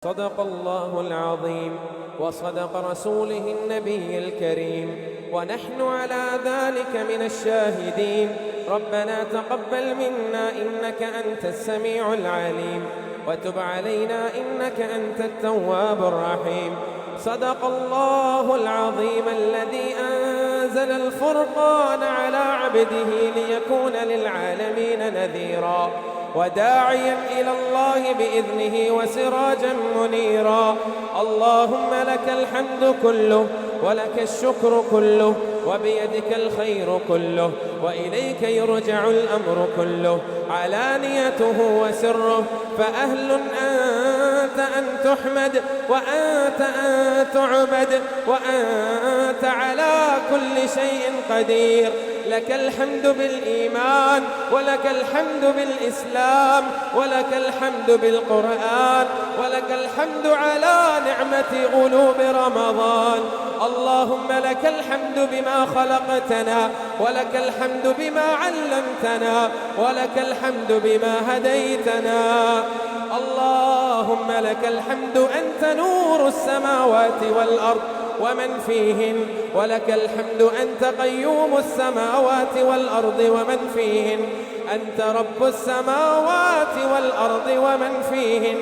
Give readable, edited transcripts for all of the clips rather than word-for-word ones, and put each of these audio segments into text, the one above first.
صدق الله العظيم وصدق رسوله النبي الكريم، ونحن على ذلك من الشاهدين. ربنا تقبل منا إنك أنت السميع العليم، وتب علينا إنك أنت التواب الرحيم. صدق الله العظيم الذي أنزل الفرقان على عبده ليكون للعالمين نذيرا وداعيا إلى الله بإذنه وسراجا منيرا. اللهم لك الحمد كله ولك الشكر كله وبيدك الخير كله وإليك يرجع الأمر كله، علانيته وسره، فأهل أنت أن تحمد وأنت أن تعبد وأنت على كل شيء قدير. لك الحمد بالإيمان ولك الحمد بالإسلام ولك الحمد بالقرآن ولك الحمد على نعمة غلوب رمضان. اللهم لك الحمد بما خلقتنا ولك الحمد بما علمتنا ولك الحمد بما هديتنا. اللهم لك الحمد أنت نور السماوات والأرض ومن فيهن، ولك الحمد أنت قيوم السماوات والأرض ومن فيهن، أنت رب السماوات والأرض ومن فيهن،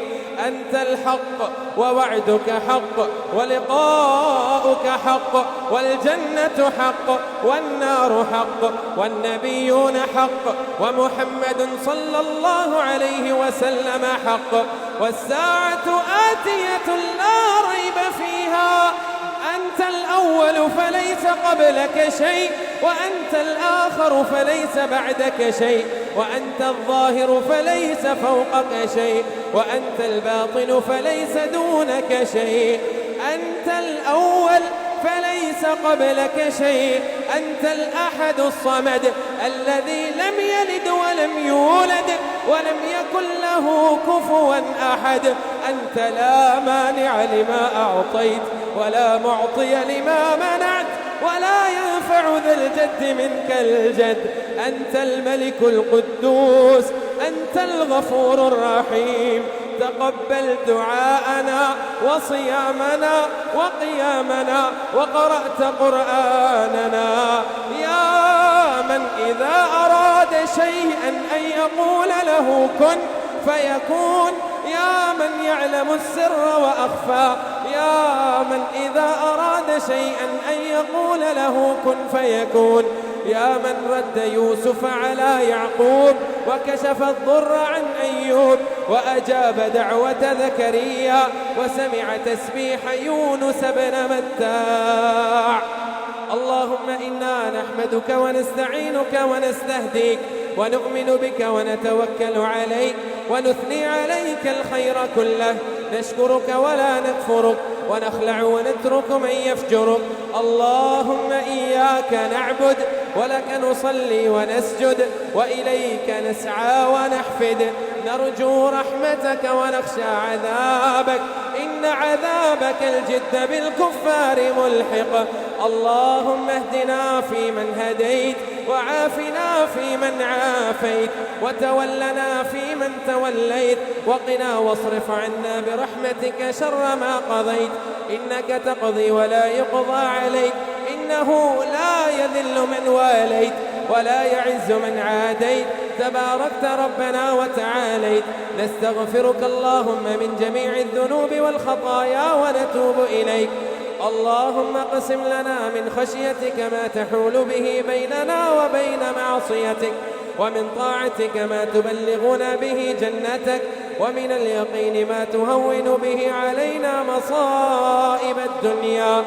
أنت الحق ووعدك حق ولقاؤك حق والجنة حق والنار حق والنبيون حق ومحمد صلى الله عليه وسلم حق، والساعة آتية لا ريب فيها. أنت الأول فليس قبلك شيء، وأنت الآخر فليس بعدك شيء، وأنت الظاهر فليس فوقك شيء، وأنت الباطن فليس دونك شيء. أنت الأول فليس قبلك شيء، أنت الأحد الصمد الذي لم يلد ولم يولد ولم يكن له كفوا أحد. أنت لا مانع لما أعطيت ولا معطي لما منعت ولا ينفع ذا الجد منك الجد. أنت الملك القدوس، أنت الغفور الرحيم. تقبل دعاءنا وصيامنا وقيامنا وقرأت قرآننا. يا من إذا أراد شيئا أن يقول له كن فيكون، يا من يعلم السر وأخفى، يا من إذا أراد شيئا أن يقول له كن فيكون، يا من رد يوسف على يعقوب وكشف الضر عن أيوب وأجاب دعوة زكريا وسمع تسبيح يونس بن متاع. اللهم إنا نحمدك ونستعينك ونستهديك ونؤمن بك ونتوكل عليك ونثني عليك الخير كله، نشكرك ولا نكفرك ونخلع ونترك من يفجرك. اللهم إياك نعبد ولك نصلي ونسجد وإليك نسعى ونحفد، نرجو رحمتك ونخشى عذابك، إن عذابك الجد بالكفار ملحق. اللهم اهدنا فيمن هديت وعافنا فيمن عافيت وتولنا فيمن توليت وقنا واصرف عنا برحمتك شر ما قضيت، إنك تقضي ولا يقضى عليك، إنه لا يذل من واليت ولا يعز من عاديت، تباركت ربنا وتعاليت. نستغفرك اللهم من جميع الذنوب والخطايا ونتوب إليك. اللهم اقسم لنا من خشيتك ما تحول به بيننا وبين معصيتك، ومن طاعتك ما تبلغنا به جنتك، ومن اليقين ما تهون به علينا مصائب الدنيا.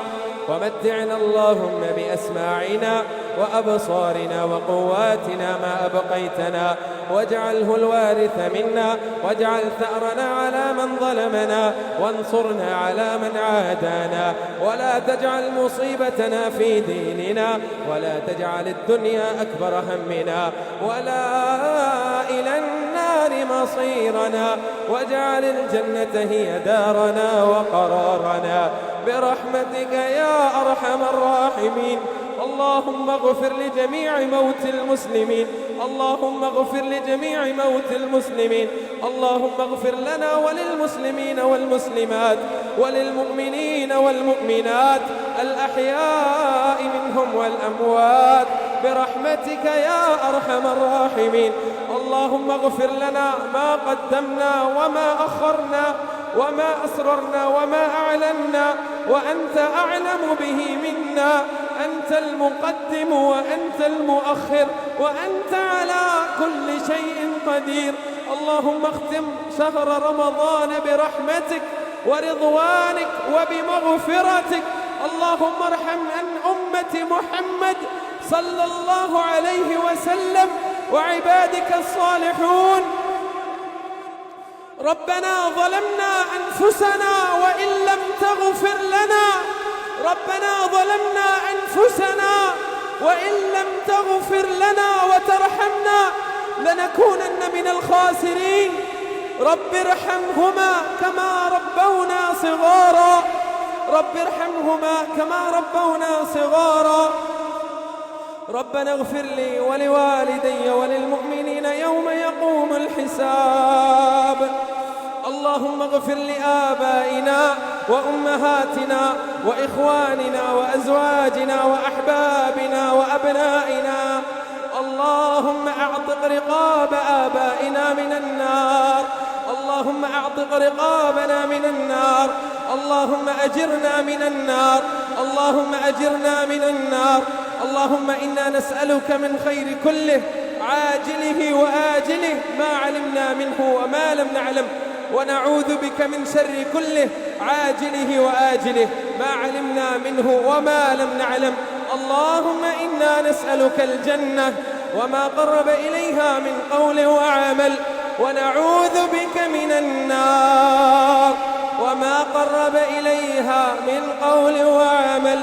ومتعنا اللهم بأسماعنا وأبصارنا وقواتنا ما أبقيتنا، واجعله الوارث منا، واجعل ثأرنا على من ظلمنا، وانصرنا على من عادانا، ولا تجعل مصيبتنا في ديننا، ولا تجعل الدنيا أكبر همنا، ولا إلى النار مصيرنا، واجعل الجنة هي دارنا وقرارنا برحمتك يا أرحم الراحمين. اللهم اغفر لجميع موتى المسلمين، اللهم اغفر لجميع موتى المسلمين، اللهم اغفر لنا وللمسلمين والمسلمات وللمؤمنين والمؤمنات الأحياء منهم والأموات برحمتك يا أرحم الراحمين. اللهم اغفر لنا ما قدمنا وما أخرنا وما أسررنا وما أعلنا، وأنت أعلم به منا، أنت المقدم وأنت المؤخر وأنت على كل شيء قدير. اللهم اختم شهر رمضان برحمتك ورضوانك وبمغفرتك. اللهم ارحم عن أمة محمد صلى الله عليه وسلم وعبادك الصالحون. ربنا ظلمنا أنفسنا وإن لم تغفر لنا، ربنا ظلمنا أنفسنا وإن لم تغفر لنا وترحمنا لنكونن من الخاسرين. رب ارحمهما كما ربونا صغارا، رب ارحمهما كما ربونا صغارا. ربنا اغفر لي ولوالدي وللمؤمنين يوم يقوم الحساب. اللهم اغفر لآبائنا وأمهاتنا وإخواننا وأزواجنا وأحبابنا وأبنائنا. اللهم أعتق رقاب آبائنا من النار، اللهم أعتق رقابنا من النار، اللهم أجرنا من النار، اللهم أجرنا من النار. اللهم إنا نسألك من خير كله عاجله وآجله ما علمنا منه وما لم نعلم، ونعوذ بك من شر كله عاجله وآجله ما علمنا منه وما لم نعلم. اللهم إنا نسألك الجنة وما قرب إليها من قول وعمل، ونعوذ بك من النار وما قرب إليها من قول وعمل.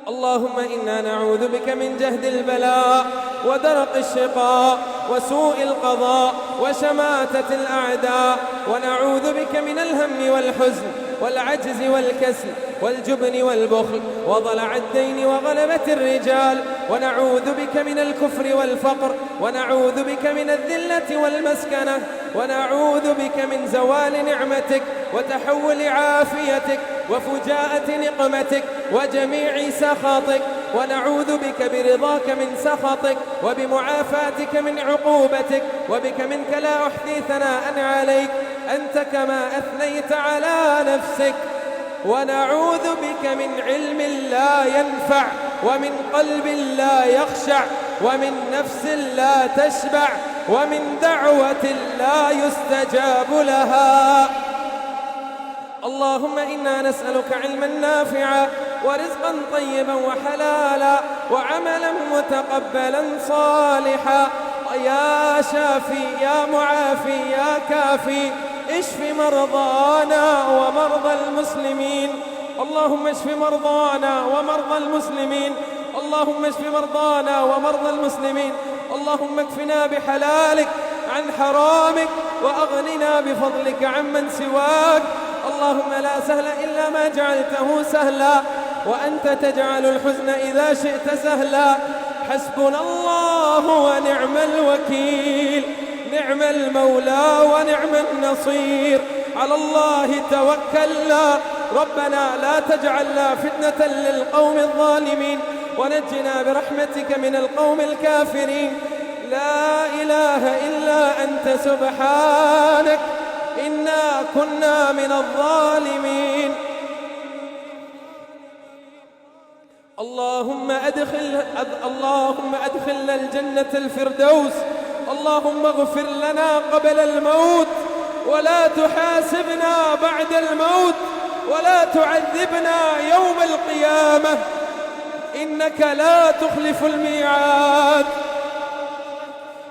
اللهم إنا نعوذ بك من جهد البلاء ودرق الشقاء وسوء القضاء وشماتة الأعداء، ونعوذ بك من الهم والحزن والعجز والكسل والجبن والبخل وضلع الدين وغلبة الرجال، ونعوذ بك من الكفر والفقر، ونعوذ بك من الذلة والمسكنة، ونعوذ بك من زوال نعمتك وتحول عافيتك وفجاءة نقمتك وجميع سخطك، ونعوذ بك برضاك من سخطك وبمعافاتك من عقوبتك، وبك منك لا أحصي ثناء عليك أنت كما أثنيت على نفسك. ونعوذ بك من علم لا ينفع ومن قلب لا يخشع ومن نفس لا تشبع ومن دعوة لا يستجاب لها. اللهم إنا نسألك علما نافعا ورزقا طيبا وحلالا وعملا متقبلا صالحا. يا شافي يا معافي يا كافي اشف مرضانا ومرضى المسلمين. اللهم اشف مرضانا ومرضى المسلمين، اللهم اشف مرضانا ومرضى المسلمين. اللهم اكفنا بحلالك عن حرامك وأغننا بفضلك عمن سواك. اللهم لا سهل إلا ما جعلته سهلا، وأنت تجعل الحزن إذا شئت سهلا. حسبنا الله ونعم الوكيل، نعم المولى ونعم النصير. على الله توكلنا. ربنا لا تجعلنا فتنة للقوم الظالمين، ونجنا برحمتك من القوم الكافرين. لا إله إلا أنت سبحانك إنا كنا من الظالمين. اللهم أدخلنا الجنة الفردوس. اللهم اغفر لنا قبل الموت ولا تحاسبنا بعد الموت ولا تعذبنا يوم القيامة، إنك لا تخلف الميعاد.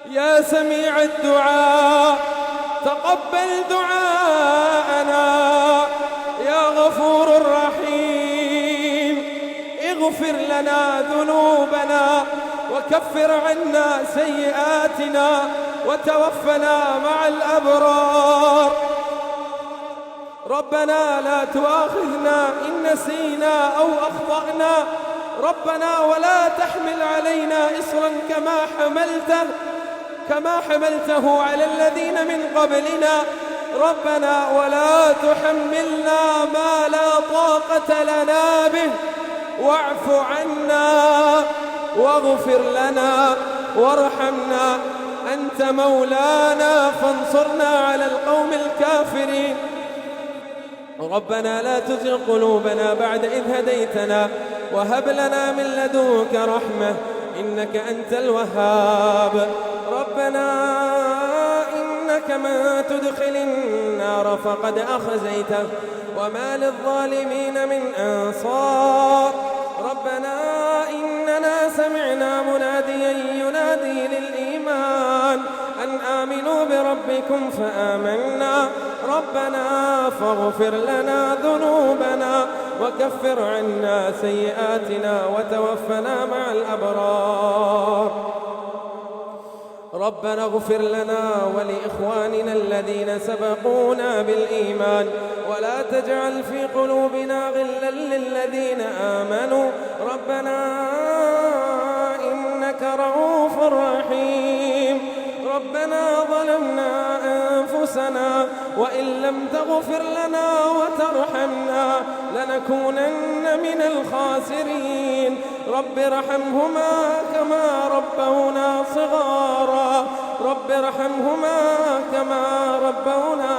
يا سميع الدعاء تقبل دعاءنا يا غفور رحيم. اغفر لنا ذنوبنا وكفر عنا سيئاتنا وتوفنا مع الأبرار. ربنا لا تؤاخذنا إن نسينا أو أخطأنا. ربنا ولا تحمل علينا إصرا كما حملته على الذين من قبلنا. ربنا ولا تحملنا ما لا طاقة لنا به، واعف عنا واغفر لنا وارحمنا، أنت مولانا فانصرنا على القوم الكافرين. ربنا لا تزغ قلوبنا بعد إذ هديتنا وهب لنا من لدنك رحمة إنك أنت الوهاب. ربنا إنك من تدخل النار فقد أخزيته وما للظالمين من أنصار. ربنا إننا سمعنا مناديا ينادي للإيمان أن آمنوا بربكم فآمنا. ربنا فاغفر لنا ذنوبنا وكفر عنا سيئاتنا وتوفنا مع الأبرار. ربنا اغفر لنا ولإخواننا الذين سبقونا بالإيمان ولا تجعل في قلوبنا غلا للذين آمنوا ربنا إنك رؤوف رحيم. ربنا ظلمنا أنفسنا وإن لم تغفر لنا وترحمنا لنكونن من الخاسرين. رب ارحمهما كما ربونا صغارا. رب ارحمهما كما ربونا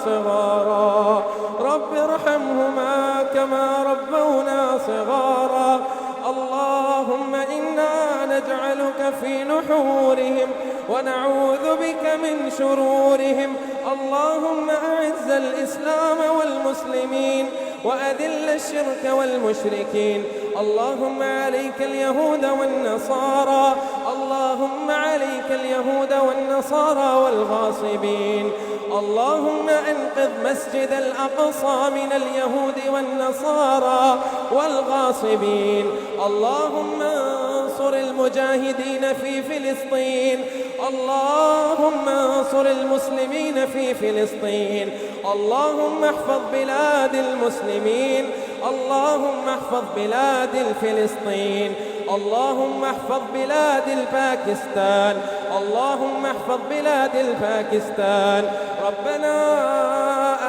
صغارا. رب ارحمهما كما ربونا صغارا. اللهم إنا نجعلك في نحورهم ونعوذ بك من شرورهم. اللهم أعز الإسلام والمسلمين وأذل الشرك والمشركين. اللهم عليك اليهود والنصارى. اللهم عليك اليهود والنصارى والغاصبين. اللهم أنقذ مسجد الأقصى من اليهود والنصارى والغاصبين. اللهم انصر المجاهدين في فلسطين. اللهم انصر المسلمين في فلسطين. اللهم احفظ بلاد المسلمين. اللهم احفظ بلاد فلسطين. اللهم احفظ بلاد الباكستان. اللهم احفظ بلاد الباكستان. ربنا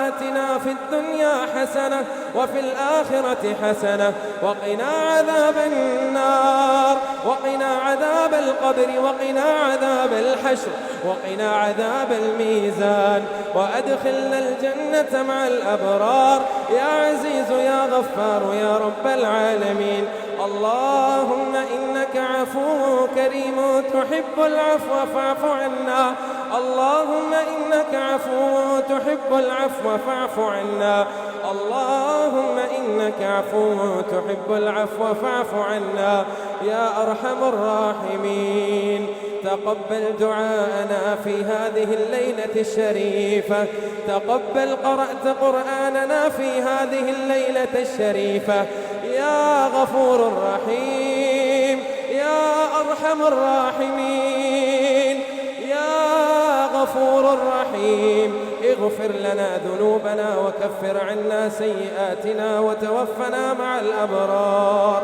آتنا في الدنيا حسنة وفي الآخرة حسنة وقنا عذاب النار وقنا عذاب القبر وقنا عذاب الحشر وقنا عذاب الميزان وأدخلنا الجنة مع الأبرار يا عزيز يا غفار يا رب العالمين. اللهم إنك عفو كريم تحب العفو فاعف عنا. اللهم إنك عفو تحب العفو فاعف عنا. اللهم إنك عفو تحب العفو فاعف عنا يا أرحم الراحمين. تقبل دعاءنا في هذه الليلة الشريفة. تقبل قرأت قرآننا في هذه الليلة الشريفة يا غفور رحيم يا أرحم الراحمين يا غفور رحيم. اغفر لنا ذنوبنا وكفر عنا سيئاتنا وتوفنا مع الأبرار.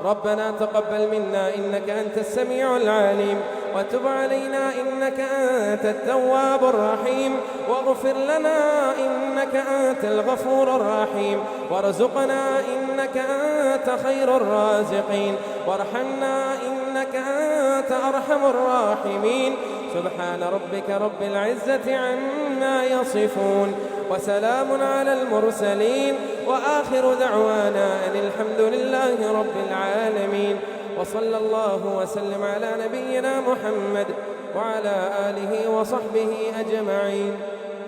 ربنا تقبل منا إنك أنت السميع العليم وتب علينا إنك أنت التواب الرحيم واغفر لنا إنك أنت الغفور الرحيم وارزقنا إنك أنت خير الرازقين وارحمنا إنك أنت أرحم الراحمين. سبحان ربك رب العزة عما يصفون وسلام على المرسلين وآخر دعوانا أن الحمد لله رب العالمين. وصلى الله وسلم على نبينا محمد وعلى آله وصحبه أجمعين.